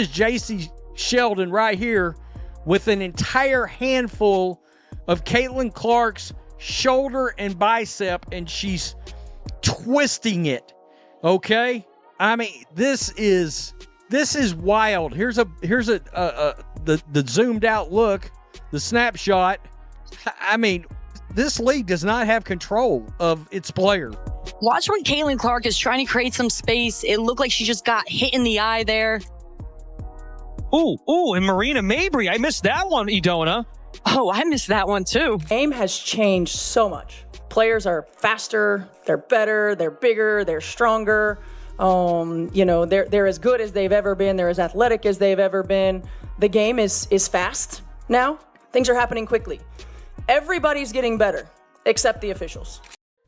This is JC Sheldon right here with an entire handful of Caitlin Clark's shoulder and bicep, and she's twisting it. Okay, I mean, this is wild. Here's the zoomed out look, the snapshot. I mean, this league does not have control of its player. Watch when Caitlin Clark is trying to create some space. It looked like she just got hit in the eye there. Ooh, and Marina Mabrey. I missed that one, Edona. Oh, I missed that one too. Game has changed so much. Players are faster, they're better, they're bigger, they're stronger. They're as good as they've ever been. They're as athletic as they've ever been. The game is fast now. Things are happening quickly. Everybody's getting better, except the officials.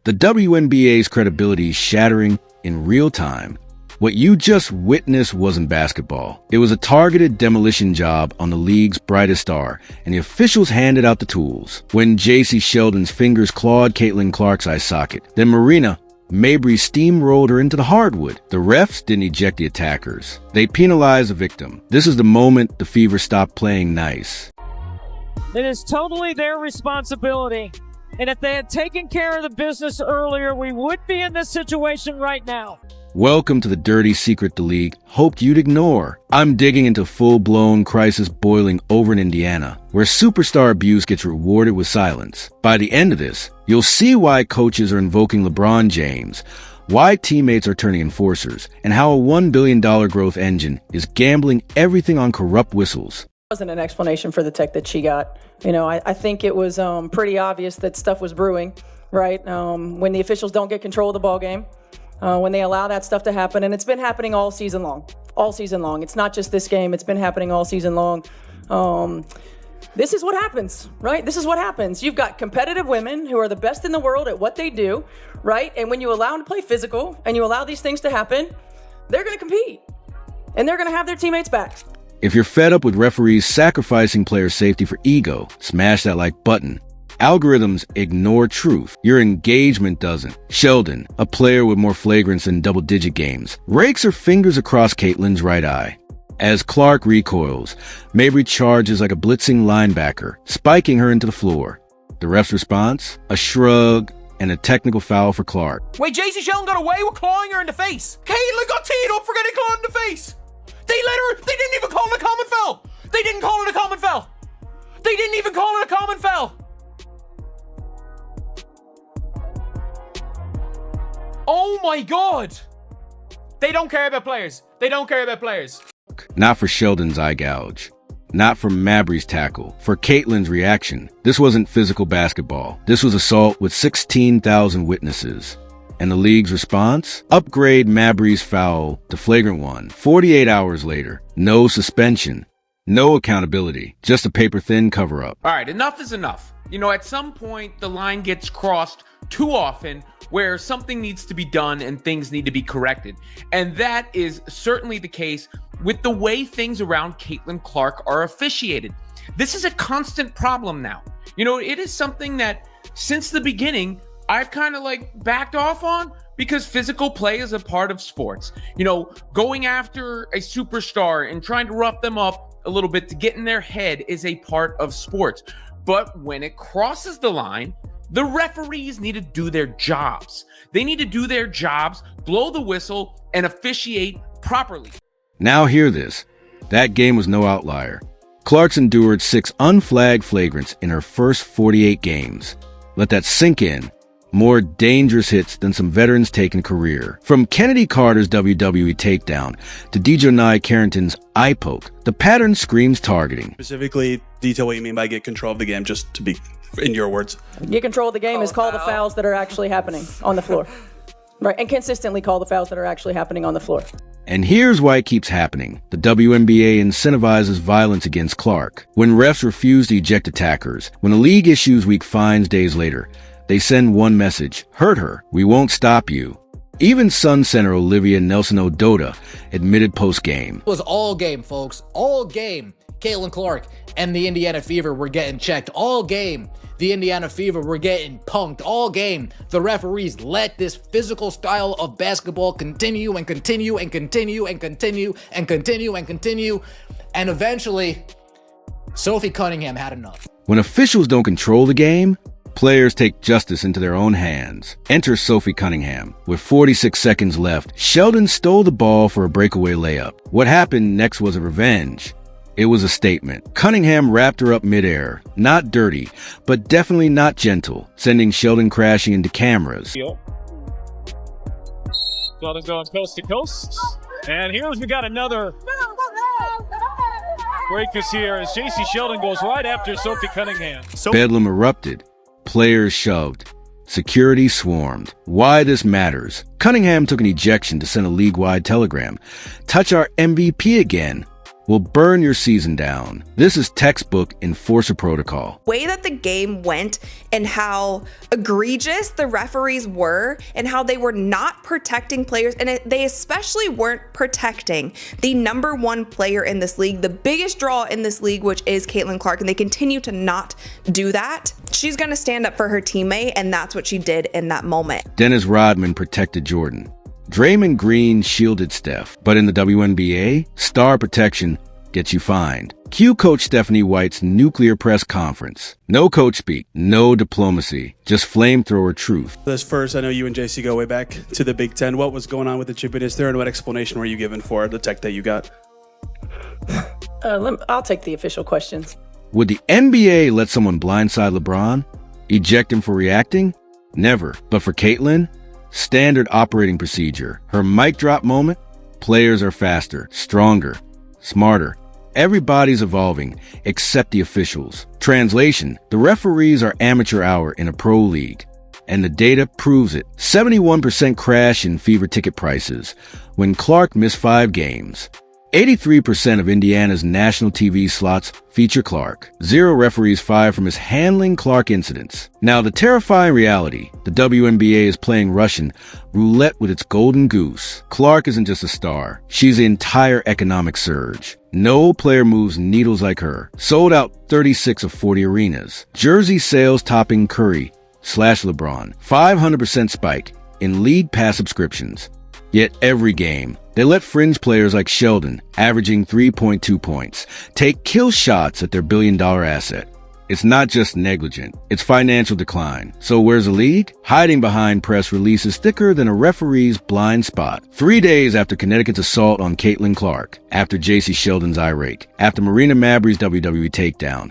The WNBA's credibility is shattering in real time. What you just witnessed wasn't basketball. It was a targeted demolition job on the league's brightest star, and the officials handed out the tools. When JC Sheldon's fingers clawed Caitlin Clark's eye socket, then Marina Mabrey steamrolled her into the hardwood. The refs didn't eject the attackers. They penalized the victim. This is the moment the Fever stopped playing nice. It is totally their responsibility. And if they had taken care of the business earlier, we would be in this situation right now. Welcome to the dirty secret the league hoped you'd ignore. I'm digging into full-blown crisis boiling over in Indiana, where superstar abuse gets rewarded with silence. By the end of this, you'll see why coaches are invoking LeBron James, why teammates are turning enforcers, and how a $1 billion growth engine is gambling everything on corrupt whistles. Wasn't an explanation for the tech that she got. I think it was pretty obvious that stuff was brewing, right? When the officials don't get control of the ball game, when they allow that stuff to happen, and it's been happening all season long. It's not just this game, it's been happening all season long. This is what happens, right? This is what happens. You've got competitive women who are the best in the world at what they do, right? And when you allow them to play physical and you allow these things to happen, they're going to compete and they're going to have their teammates back. If you're fed up with referees sacrificing player safety for ego, smash that like button. Algorithms ignore truth. Your engagement doesn't. Sheldon, a player with more flagrants than double-digit games, rakes her fingers across Caitlin's right eye. As Clark recoils, Mabrey charges like a blitzing linebacker, spiking her into the floor. The ref's response? A shrug and a technical foul for Clark. Wait, JC Sheldon got away with clawing her in the face. Caitlin got teed up for getting clawed in the face. They didn't even call it a common foul. They didn't call it a common foul. They didn't even call it a common foul. Oh my God. They don't care about players. They don't care about players. Not for Sheldon's eye gouge. Not for Mabrey's tackle. For Caitlin's reaction. This wasn't physical basketball. This was assault with 16,000 witnesses. And the league's response? Upgrade Mabrey's foul to flagrant one. 48 hours later. No suspension. No accountability. Just a paper-thin cover-up. All right, enough is enough. At some point, the line gets crossed too often where something needs to be done and things need to be corrected. And that is certainly the case with the way things around Caitlin Clark are officiated. This is a constant problem now. It is something that since the beginning, I've kind of backed off on because physical play is a part of sports. Going after a superstar and trying to rough them up a little bit to get in their head is a part of sports. But when it crosses the line, the referees need to do their jobs. They need to do their jobs, blow the whistle, and officiate properly. Now hear this. That game was no outlier. Clark's endured 6 unflagged flagrants in her first 48 games. Let that sink in. More dangerous hits than some veterans take in a career. From Kennedy Carter's WWE takedown to Dejanay Carrington's eye poke, the pattern screams targeting. Specifically, detail what you mean by get control of the game, just to be in your words. Get control of the game is call the fouls that are actually happening on the floor. Right, and consistently call the fouls that are actually happening on the floor. And here's why it keeps happening. The WNBA incentivizes violence against Clark. When refs refuse to eject attackers, when the league issues weak fines days later, they send one message: hurt her, we won't stop you. Even Sun center Olivia Nelson-Ododa admitted post-game. It was all game, folks. All game. Caitlin Clark and the Indiana Fever were getting checked all game. The Indiana Fever were getting punked all game. The referees let this physical style of basketball continue and continue and continue and continue and continue and continue. And eventually, Sophie Cunningham had enough. When officials don't control the game, players take justice into their own hands. Enter Sophie Cunningham. With 46 seconds left, Sheldon stole the ball for a breakaway layup. What happened next was a revenge. It was a statement. Cunningham wrapped her up midair. Not dirty, but definitely not gentle, sending Sheldon crashing into cameras. Sheldon going coast to coast. And here we got another breakers here as J.C. Sheldon goes right after Sophie Cunningham. Bedlam erupted. Players shoved. Security swarmed. Why this matters. Cunningham took an ejection to send a league-wide telegram. Touch our MVP again. We'll burn your season down. This is textbook enforcer protocol. Way that the game went and how egregious the referees were and how they were not protecting players, and they especially weren't protecting the number one player in this league, the biggest draw in this league, which is Caitlin Clark, and they continue to not do that. She's going to stand up for her teammate, and that's what she did in that moment. Dennis Rodman protected Jordan. Draymond Green shielded Steph, but in the WNBA, star protection gets you fined. Cue Coach Stephanie White's nuclear press conference. No coach speak, no diplomacy, just flamethrower truth. This first, I know you and JC go way back to the Big Ten. What was going on with the chippiness there, and what explanation were you given for the tech that you got? I'll take the official questions. Would the NBA let someone blindside LeBron? Eject him for reacting? Never. But for Caitlin? Standard operating procedure. Her mic drop moment? Players are faster, stronger, smarter. Everybody's evolving, except the officials. Translation, the referees are amateur hour in a pro league. And the data proves it. 71% crash in Fever ticket prices when Clark missed 5 games. 83% of Indiana's national TV slots feature Clark. 0 referees fired from his handling Clark incidents. Now, the terrifying reality, the WNBA is playing Russian roulette with its golden goose. Clark isn't just a star. She's the entire economic surge. No player moves needles like her. Sold out 36 of 40 arenas. Jersey sales topping Curry/LeBron. 500% spike in league pass subscriptions. Yet every game, they let fringe players like Sheldon, averaging 3.2 points, take kill shots at their billion-dollar asset. It's not just negligent, it's financial decline. So where's the league? Hiding behind press releases thicker than a referee's blind spot. 3 days after Connecticut's assault on Caitlin Clark, after J.C. Sheldon's eye rake, after Marina Mabrey's WWE takedown,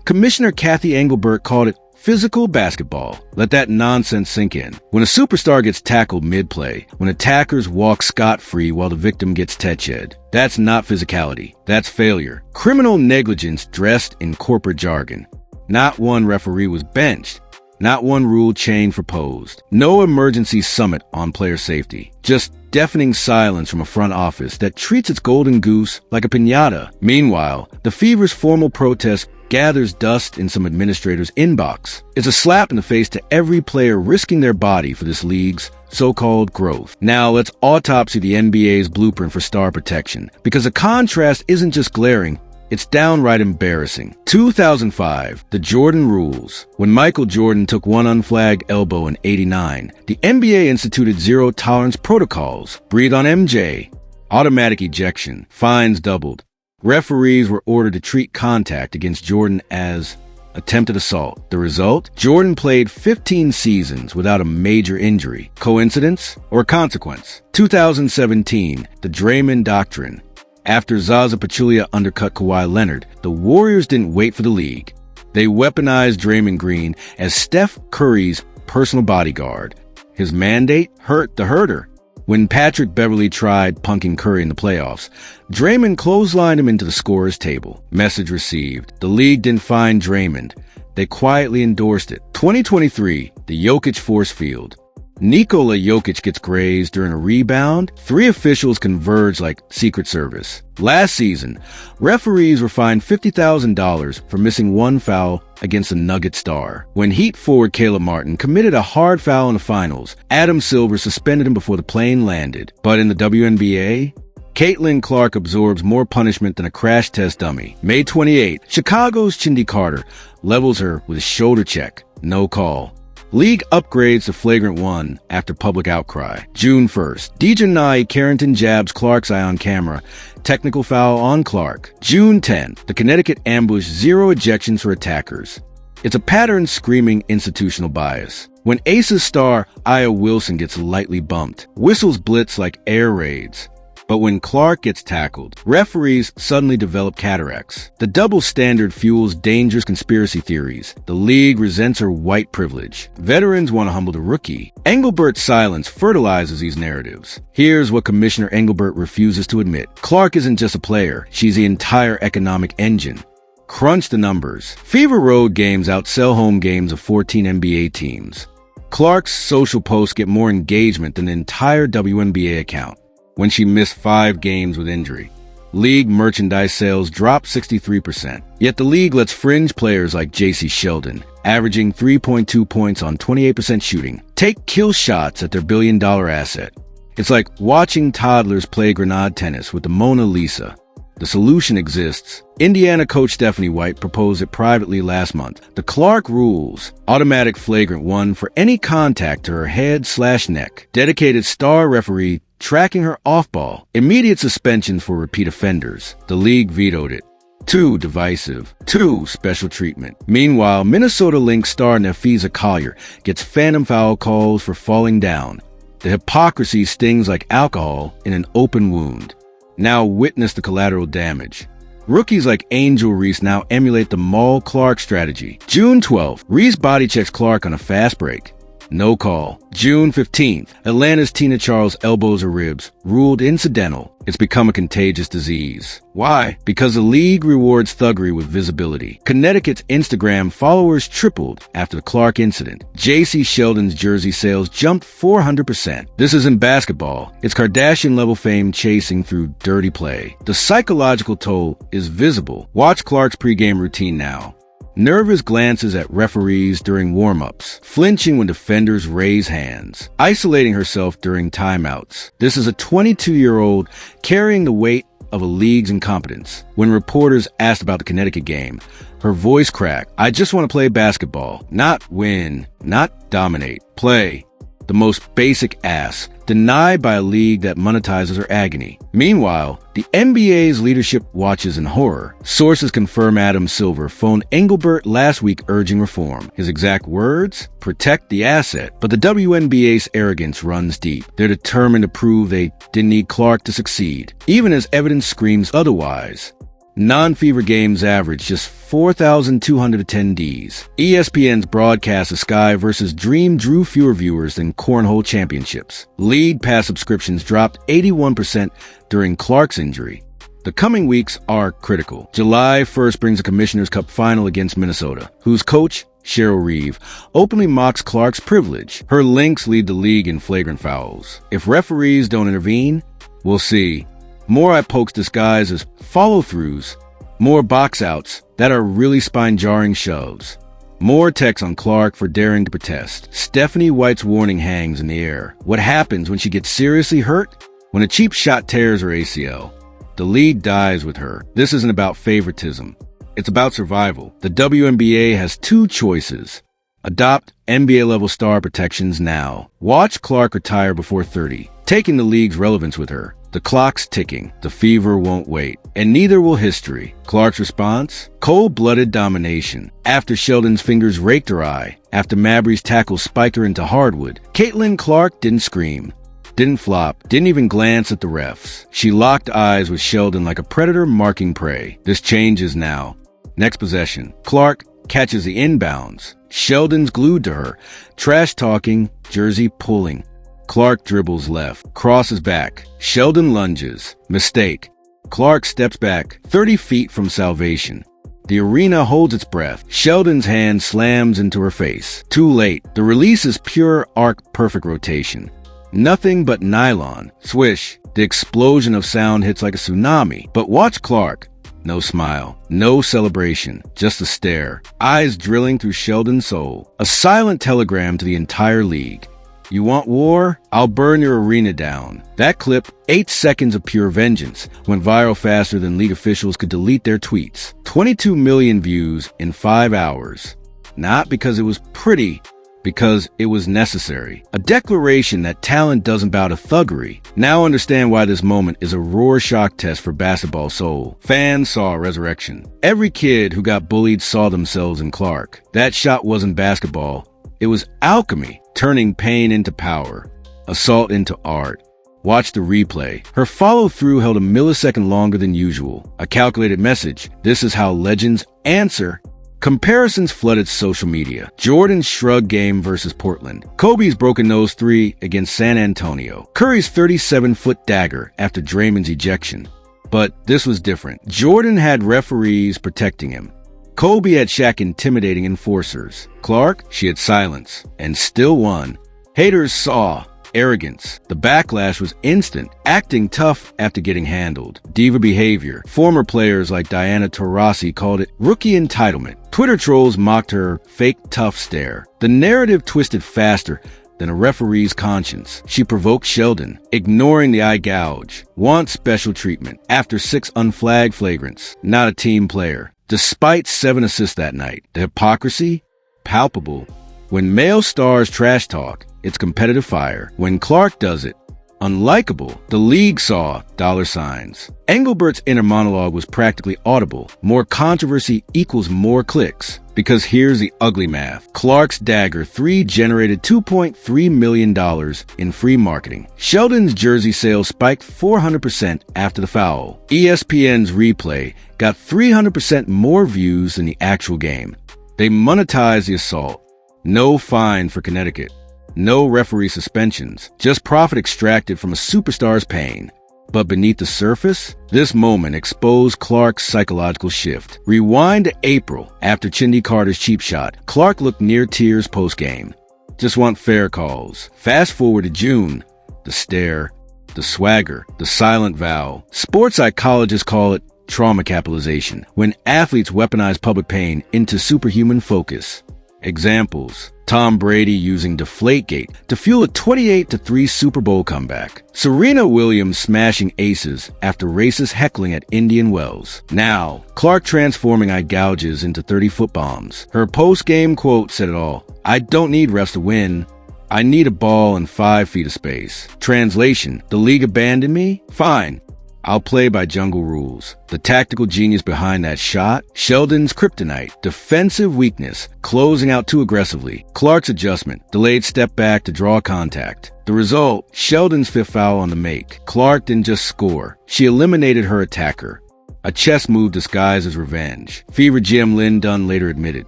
Commissioner Kathy Engelbert called it physical basketball. Let that nonsense sink in. When a superstar gets tackled mid-play, when attackers walk scot-free while the victim gets tetched, that's not physicality. That's failure. Criminal negligence dressed in corporate jargon. Not one referee was benched. Not one rule change proposed. No emergency summit on player safety. Just deafening silence from a front office that treats its golden goose like a piñata. Meanwhile, the Fever's formal protest gathers dust in some administrator's inbox. It's a slap in the face to every player risking their body for this league's so-called growth. Now let's autopsy the NBA's blueprint for star protection, because the contrast isn't just glaring, it's downright embarrassing. 2005, the Jordan rules. When Michael Jordan took one unflagged elbow in '89, the NBA instituted zero-tolerance protocols. Breathe on MJ. Automatic ejection. Fines doubled. Referees were ordered to treat contact against Jordan as attempted assault. The result? Jordan played 15 seasons without a major injury. Coincidence or consequence? 2017, the Draymond Doctrine. After Zaza Pachulia undercut Kawhi Leonard, the Warriors didn't wait for the league. They weaponized Draymond Green as Steph Curry's personal bodyguard. His mandate? Hurt the herder. When Patrick Beverley tried punking Curry in the playoffs, Draymond clotheslined him into the scorer's table. Message received. The league didn't find Draymond. They quietly endorsed it. 2023, the Jokic force field. Nikola Jokic gets grazed during a rebound. 3 officials converge like Secret Service. Last season, referees were fined $50,000 for missing 1 foul against a Nugget star. When Heat forward Caleb Martin committed a hard foul in the finals, Adam Silver suspended him before the plane landed. But in the WNBA, Caitlin Clark absorbs more punishment than a crash test dummy. May 28, Chicago's Chindy Carter levels her with a shoulder check. No call. League upgrades to Flagrant 1 after public outcry. June 1st, Dejanai Carrington jabs Clark's eye on camera. Technical foul on Clark. June 10th, the Connecticut ambush 0 ejections for attackers. It's a pattern screaming institutional bias. When Aces star Aya Wilson gets lightly bumped, whistles blitz like air raids. But when Clark gets tackled, referees suddenly develop cataracts. The double standard fuels dangerous conspiracy theories. The league resents her white privilege. Veterans want to humble the rookie. Engelbert's silence fertilizes these narratives. Here's what Commissioner Engelbert refuses to admit. Clark isn't just a player. She's the entire economic engine. Crunch the numbers. Fever road games outsell home games of 14 NBA teams. Clark's social posts get more engagement than the entire WNBA account. When she missed 5 games with injury, league merchandise sales dropped 63%. Yet the league lets fringe players like JC Sheldon, averaging 3.2 points on 28% shooting, take kill shots at their billion-dollar asset. It's like watching toddlers play grenade tennis with the Mona Lisa. The solution exists. Indiana coach Stephanie White proposed it privately last month. The Clark rules. Automatic Flagrant 1 for any contact to her head/neck. Dedicated star referee tracking her off-ball. Immediate suspension for repeat offenders. The league vetoed it. 2, divisive. 2, special treatment. Meanwhile, Minnesota Lynx star Nafisa Collier gets phantom foul calls for falling down. The hypocrisy stings like alcohol in an open wound. Now witness the collateral damage. Rookies like Angel Reese now emulate the Maul Clark strategy. June 12th, Reese body checks Clark on a fast break. No call. June 15th, Atlanta's Tina Charles elbows her ribs, ruled incidental. It's become a contagious disease. Why? Because the league rewards thuggery with visibility. Connecticut's Instagram followers tripled after the Clark incident. JC Sheldon's jersey sales jumped 400%. This isn't basketball. It's Kardashian-level fame chasing through dirty play. The psychological toll is visible. Watch Clark's pregame routine now. Nervous glances at referees during warm-ups, flinching when defenders raise hands, isolating herself during timeouts. This is a 22-year-old carrying the weight of a league's incompetence. When reporters asked about the Connecticut game, her voice cracked. I just want to play basketball, not win, not dominate, play. The most basic ask, denied by a league that monetizes her agony. Meanwhile, the NBA's leadership watches in horror. Sources confirm Adam Silver phoned Engelbert last week urging reform. His exact words? Protect the asset. But the WNBA's arrogance runs deep. They're determined to prove they didn't need Clark to succeed, even as evidence screams otherwise. Non-fever games average just 4,200 attendees. ESPN's broadcast of Sky vs. Dream drew fewer viewers than Cornhole Championships. League Pass subscriptions dropped 81% during Clark's injury. The coming weeks are critical. July 1st brings a Commissioner's Cup final against Minnesota, whose coach, Cheryl Reeve, openly mocks Clark's privilege. Her Lynx lead the league in flagrant fouls. If referees don't intervene, we'll see more eye pokes disguised as follow-throughs, more box-outs that are really spine-jarring shoves, more texts on Clark for daring to protest. Stephanie White's warning hangs in the air. What happens when she gets seriously hurt? When a cheap shot tears her ACL. The league dies with her. This isn't about favoritism. It's about survival. The WNBA has 2 choices. Adopt NBA-level star protections now. Watch Clark retire before 30, taking the league's relevance with her. The clock's ticking. The fever won't wait. And neither will history. Clark's response? Cold-blooded domination. After Sheldon's fingers raked her eye, after Mabrey's tackle spiked her into hardwood, Caitlin Clark didn't scream, didn't flop, didn't even glance at the refs. She locked eyes with Sheldon like a predator marking prey. This changes now. Next possession. Clark catches the inbounds. Sheldon's glued to her, trash-talking, jersey pulling. Clark dribbles left, crosses back. Sheldon lunges. Mistake. Clark steps back, 30 feet from salvation. The arena holds its breath. Sheldon's hand slams into her face. Too late. The release is pure arc perfect rotation. Nothing but nylon. Swish. The explosion of sound hits like a tsunami. But watch Clark. No smile, no celebration, just a stare, eyes drilling through Sheldon's soul. A silent telegram to the entire league. You want war? I'll burn your arena down. That clip, 8 seconds of pure vengeance, went viral faster than league officials could delete their tweets. 22 million views in 5 hours. Not because it was pretty, because it was necessary. A declaration that talent doesn't bow to thuggery. Now understand why this moment is a Rorschach test for basketball soul. Fans saw a resurrection. Every kid who got bullied saw themselves in Clark. That shot wasn't basketball. It was alchemy, turning pain into power, assault into art. Watch the replay. Her follow-through held a millisecond longer than usual. A calculated message. This is how legends answer. Comparisons flooded social media. Jordan's shrug game versus Portland. Kobe's broken nose 3 against San Antonio. Curry's 37-foot dagger after Draymond's ejection. But this was different. Jordan had referees protecting him. Kobe had Shaq intimidating enforcers. Clark, she had silence, and still won. Haters saw arrogance. The backlash was instant, acting tough after getting handled. Diva behavior. Former players like Diana Taurasi called it rookie entitlement. Twitter trolls mocked her fake tough stare. The narrative twisted faster than a referee's conscience. She provoked Sheldon, ignoring the eye gouge. Wants special treatment after 6 unflagged flagrants. Not a team player. Despite 7 assists that night, the hypocrisy? Palpable. When male stars trash talk, it's competitive fire. When Clark does it, unlikable. The league saw $signs. Engelbert's inner monologue was practically audible. More controversy equals more clicks. Because here's the ugly math. Clark's dagger 3 generated $2.3 million in free marketing. Sheldon's jersey sales spiked 400% after the foul. ESPN's replay got 300% more views than the actual game. They monetized the assault. No fine for Connecticut. No referee suspensions. Just profit extracted from a superstar's pain. But beneath the surface, this moment exposed Clark's psychological shift. Rewind to April, after Chindy Carter's cheap shot. Clark looked near tears post-game. Just want fair calls. Fast forward to June. The stare, the swagger, the silent vow. Sports psychologists call it trauma capitalization, when athletes weaponize public pain into superhuman focus. Examples. Tom Brady using Deflategate to fuel a 28-3 Super Bowl comeback. Serena Williams smashing aces after racist heckling at Indian Wells. Now, Clark transforming eye gouges into 30-foot bombs. Her post-game quote said it all. I don't need refs to win. I need a ball and 5 feet of space. Translation. The league abandoned me? Fine. I'll play by jungle rules. The tactical genius behind that shot? Sheldon's kryptonite. Defensive weakness. Closing out too aggressively. Clark's adjustment. Delayed step back to draw contact. The result? Sheldon's 5th foul on the make. Clark didn't just score. She eliminated her attacker. A chess move disguised as revenge. Fever GM Lynn Dunn later admitted,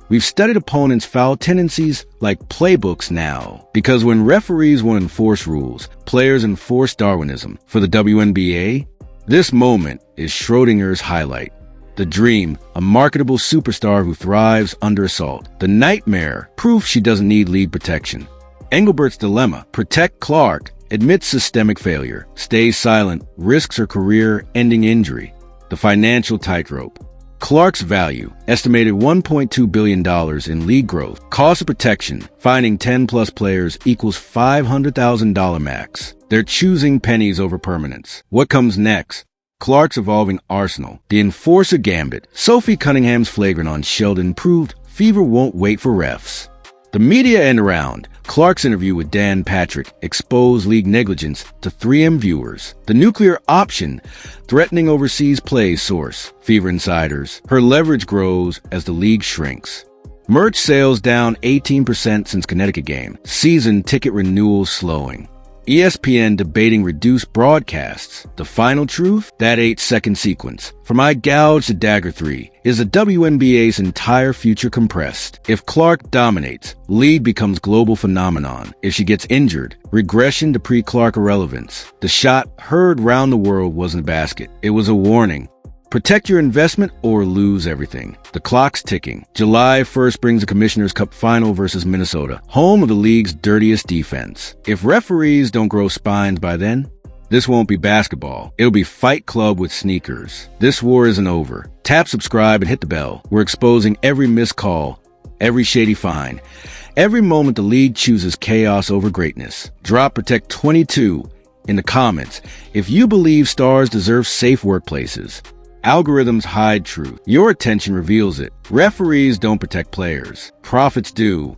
we've studied opponents' foul tendencies like playbooks now. Because when referees want to enforce rules, players enforce Darwinism. For the WNBA, this moment is Schrodinger's highlight. The dream, a marketable superstar who thrives under assault. The nightmare, proof she doesn't need league protection. Engelbert's dilemma, protect Clark, admits systemic failure, stays silent, risks her career-ending injury. The financial tightrope. Clark's value, estimated $1.2 billion in league growth. Cost of protection, finding 10-plus players equals $500,000 max. They're choosing pennies over permanence. What comes next? Clark's evolving arsenal. The enforcer gambit. Sophie Cunningham's flagrant on Sheldon proved Fever won't wait for refs. The media end around. Clark's interview with Dan Patrick exposed league negligence to 3M viewers. The nuclear option, threatening overseas play source. Fever insiders. Her leverage grows as the league shrinks. Merch sales down 18% since Connecticut game. Season ticket renewals slowing. ESPN debating reduced broadcasts. The final truth? That 8-second sequence, from eye gouge to dagger 3, is the WNBA's entire future compressed. If Clark dominates, league becomes global phenomenon. If she gets injured, regression to pre-Clark irrelevance. The shot heard round the world wasn't a basket. It was a warning. Protect your investment or lose everything. The clock's ticking. July 1st brings the Commissioner's Cup Final versus Minnesota, home of the league's dirtiest defense. If referees don't grow spines by then, this won't be basketball. It'll be Fight Club with sneakers. This war isn't over. Tap subscribe and hit the bell. We're exposing every missed call, every shady fine, Every moment the league chooses chaos over greatness. Drop Protect 22 in the comments if you believe stars deserve safe workplaces. Algorithms hide truth. Your attention reveals it. Referees don't protect players. Profits do.